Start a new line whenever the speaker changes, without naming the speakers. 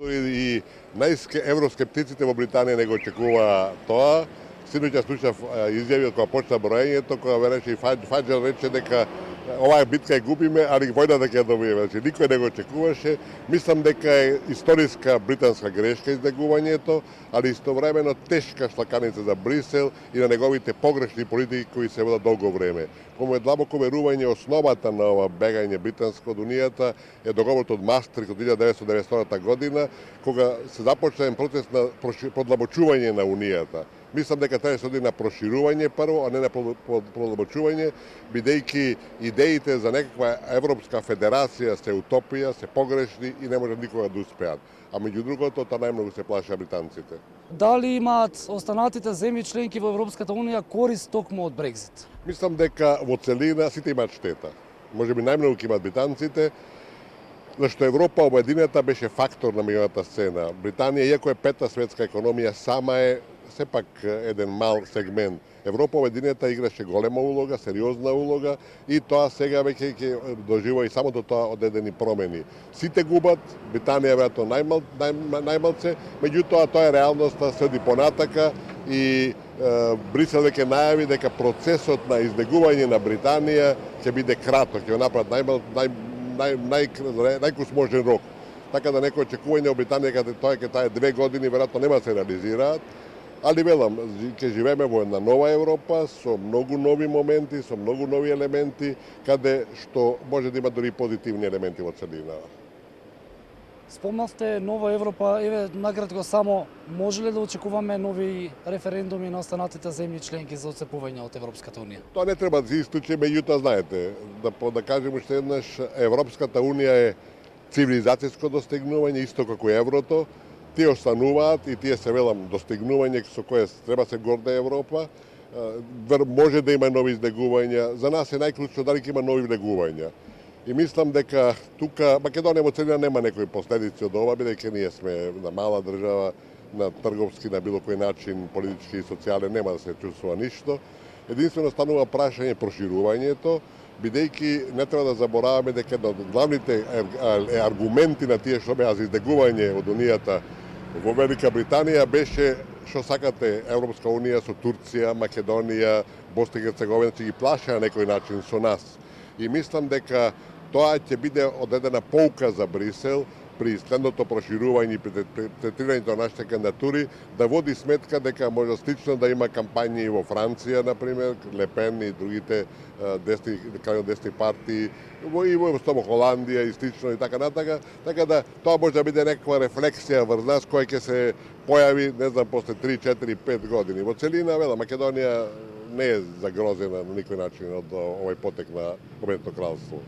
И најевроскептиците во Британија не го очекува тоа. Синоќа слушав изјави кога почна броењето, кога вереше и Фаџел рече дека оваа битка ја губиме, али војната ќе ја добиеме. Значи, никој не го очекуваше. Мислам дека е историска британска грешка издегувањето, али истовремено тешка шлаканица за Брисел и на неговите погрешни политики кои се водат долго време. По моје длабоко верување, основата на ова бегање британско од Унијата е договорот од Мастрихт од 1992 година, кога се започна процес на подлабочување на Унијата. Мислам дека треба да се оди на проширување прво, а не на подлабочување, бидејќи идеите за некаква Европска федерација се утопија, се погрешни и не може никога да успеат. А меѓу другото, тоа најмногу се плашат британците.
Дали имаат останатите земји членки во Европската унија корист токму од Брекзит?
Мислам дека во целина сите имаат штета. Можеби најмногу ќе имаат британците, зашто Европа обединета беше фактор на меѓународната сцена. Британија, иако е пета светска економија, сама е сепак еден мал сегмент. Европа обединета играше голема улога, сериозна улога и тоа сега веќе ќе доживува и самото тоа одедени промени. Сите губат, Британија веројатно најмалце, меѓутоа тоа е реалноста, следи понатака и Брисел веќе најави дека процесот на издегување на Британија ќе биде краток, ќе го направат најкус можен рок. Така да некои очекување од Британија каде тоа ќе таа 2 години веројатно нема да се реализираат. Али велам, ќе живееме во една нова Европа со многу нови моменти, со многу нови елементи, каде што може да има дури позитивни елементи во целина.
Спомнавте нова Европа, еве накратко само, може ли да очекуваме нови референдуми на останатите земји членки за отцепување од Европската унија?
Тоа не треба да се исклучи, меѓутоа знаете, да кажем уште еднаш, Европската унија е цивилизацијско достигнување, исто како еврото. Тие остануваат и тие се велам достигнување со кое треба се горде Европа. Може да има нови издегувања. За нас е најклучно дали ќе има нови влегувања. И мислам дека тука Македонија во целина нема некои последици од ова, бидејќи ние сме на мала држава, на трговски, на било кој начин, политички и социјален, нема да се чувствува ништо. Единствено станува прашање проширувањето, бидејќи не треба да забораваме дека една од главните аргументи на тие што беа за издегување од Унијата во Велика Британија беше што сакате Европска унија со Турција, Македонија, Босна и Херцеговина, ќе ги плашеа на некој начин со нас. И мислам дека тоа ќе биде одедена поука за Брисел при следното проширување и при третирањето на нашите кандидатури, да води сметка дека може слично да има кампањи во Франција, например, Ле Пен и другите десни партии, и во Холандија и слично и така натака. Така да тоа може да биде некаква рефлексија врз нас која ќе се појави, не знам, после 3, 4, 5 години. Во целина, Македонија не е загрозена на никој начин од овој потек на Обединето кралство.